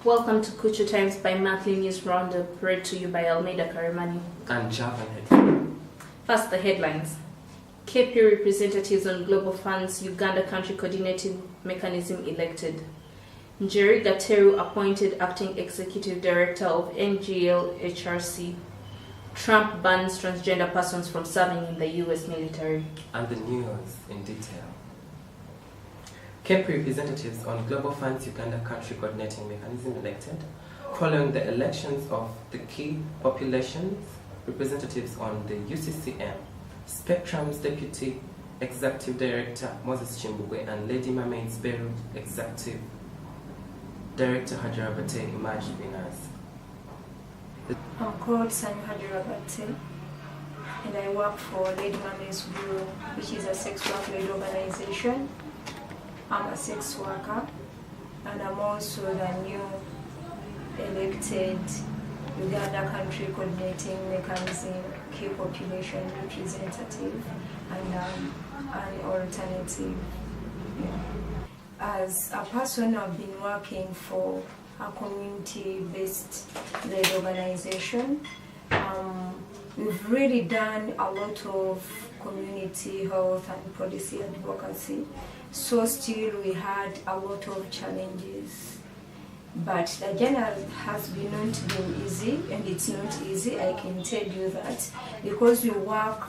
Welcome to Kuchu Times bi-monthly news roundup, read to you by Almeida Karimani and Javan. First, the headlines. KP representatives on Global Fund's Uganda Country Coordinating Mechanism elected. Njeri Gateru appointed acting executive director of NGL HRC. Trump bans transgender persons from serving in the U.S. military. And the news in detail. KP representatives on Global Fund's Uganda Country Coordinating Mechanism elected, following the elections of the key populations representatives on the UCCM, Spectrum's Deputy Executive Director Moses Chimbugwe and Lady Mamain's Beru Executive Director Hajarabate emerged winners. I'm called Sanu Hajarabate and I work for Lady Mamain's Bureau, which is a sex work-led organization. I'm a sex worker and I'm also the new elected Uganda Country Coordinating Mechanism key population representative and an alternative. As a person, I've been working for a community-based led organization. We've really done a lot of community health and policy advocacy. So still we had a lot of challenges. But the journey has been not been easy, and it's not easy, I can tell you that, because we work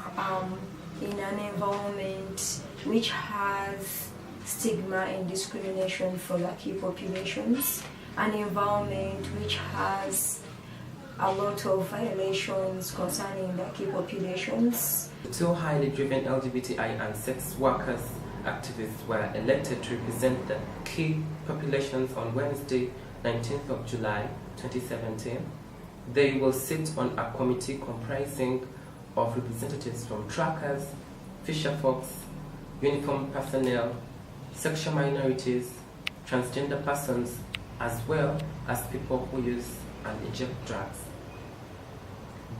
in an environment which has stigma and discrimination for the key populations, an environment which has a lot of violations concerning the key populations. The two highly driven LGBTI and sex workers activists were elected to represent the key populations on Wednesday, 19th of July 2017. They will sit on a committee comprising of representatives from truckers, fisher folks, uniformed personnel, sexual minorities, transgender persons, as well as people who use and inject drugs.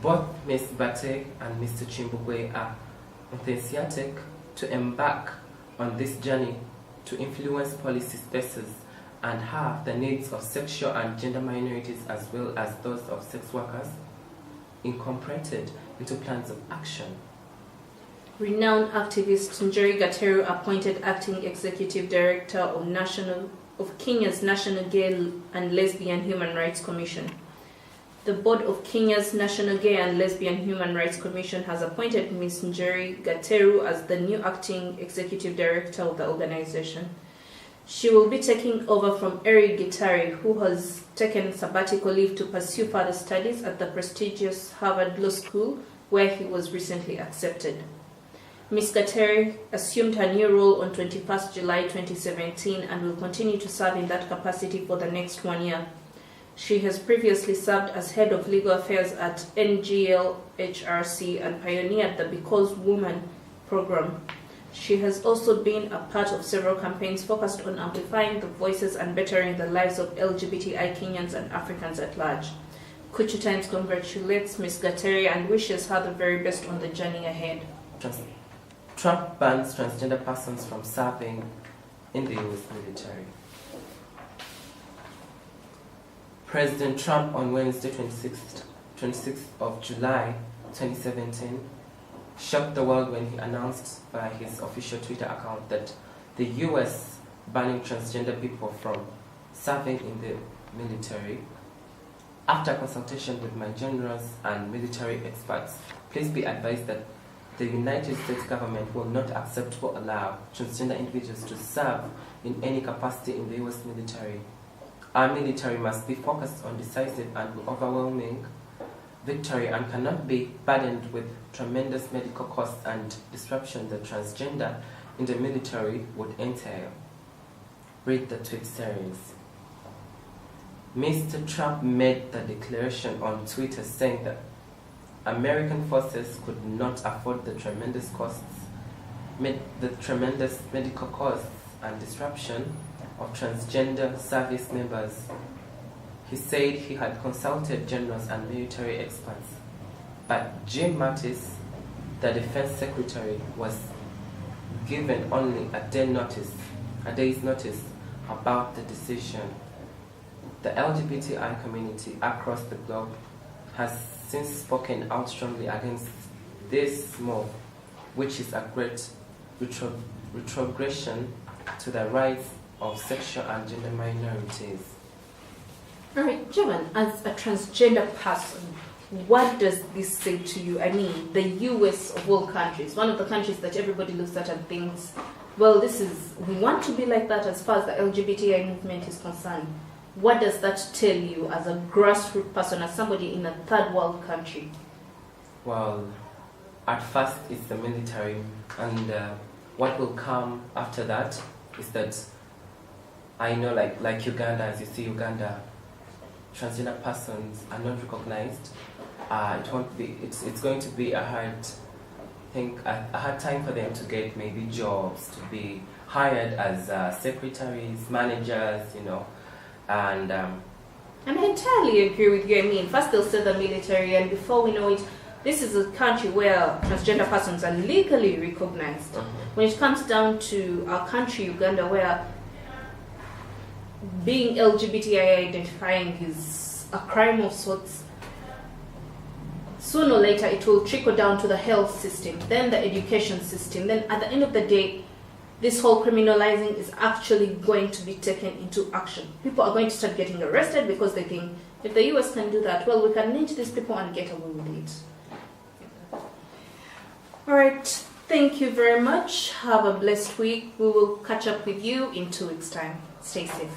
Both Ms. Bate and Mr. Chimbugwe are enthusiastic to embark on this journey to influence policy spaces and have the needs of sexual and gender minorities as well as those of sex workers incorporated into plans of action. Renowned activist Njeri Gateru appointed acting executive director of Kenya's National Gay and Lesbian Human Rights Commission. The board of Kenya's National Gay and Lesbian Human Rights Commission has appointed Ms. Njeri Gateru as the new acting executive director of the organization. She will be taking over from Eric Gitari, who has taken sabbatical leave to pursue further studies at the prestigious Harvard Law School, where he was recently accepted. Ms. Gateru assumed her new role on 21st July 2017 and will continue to serve in that capacity for the next 1 year. She has previously served as head of legal affairs at NGL HRC and pioneered the Because Woman program. She has also been a part of several campaigns focused on amplifying the voices and bettering the lives of LGBTI Kenyans and Africans at large. Kuchu Times congratulates Ms. Gateru and wishes her the very best on the journey ahead. Trump bans transgender persons from serving in the U.S. military. President Trump on Wednesday, 26th of July 2017, shocked the world when he announced via his official Twitter account that the U.S. banning transgender people from serving in the military. After consultation with my generals and military experts, please be advised that the United States government will not accept or allow transgender individuals to serve in any capacity in the U.S. military. Our military must be focused on decisive and overwhelming victory and cannot be burdened with tremendous medical costs and disruption that transgender in the military would entail. Read the tweet series. Mr. Trump made the declaration on Twitter saying that American forces could not afford the tremendous medical costs and disruption of transgender service members. He said he had consulted generals and military experts, but Jim Mattis, the defense secretary, was given only a day's notice about the decision. The LGBTI community across the globe has since spoken out strongly against this move, which is a great retrogression to the rights of sexual and gender minorities. Alright, Javan, as a transgender person, what does this say to you? I mean, the US of all countries, one of the countries that everybody looks at and thinks, well, we want to be like that as far as the LGBTI movement is concerned. What does that tell you as a grassroots person, as somebody in a third world country? Well, at first it's the military, and what will come after that is that I know, like Uganda, as you see, Uganda, transgender persons are not recognized. It won't be. It's going to be a hard time for them to get maybe jobs, to be hired as secretaries, managers, and I entirely agree with you. I mean, first they'll say the military, and before we know it, this is a country where transgender persons are legally recognized. When it comes down to our country, Uganda, where being LGBTI identifying is a crime of sorts, sooner or later it will trickle down to the health system, then the education system, then at the end of the day, this whole criminalizing is actually going to be taken into action. People are going to start getting arrested because they think, if the US can do that, well, we can lynch these people and get away with it. Alright, thank you very much. Have a blessed week. We will catch up with you in 2 weeks' time. Stay safe.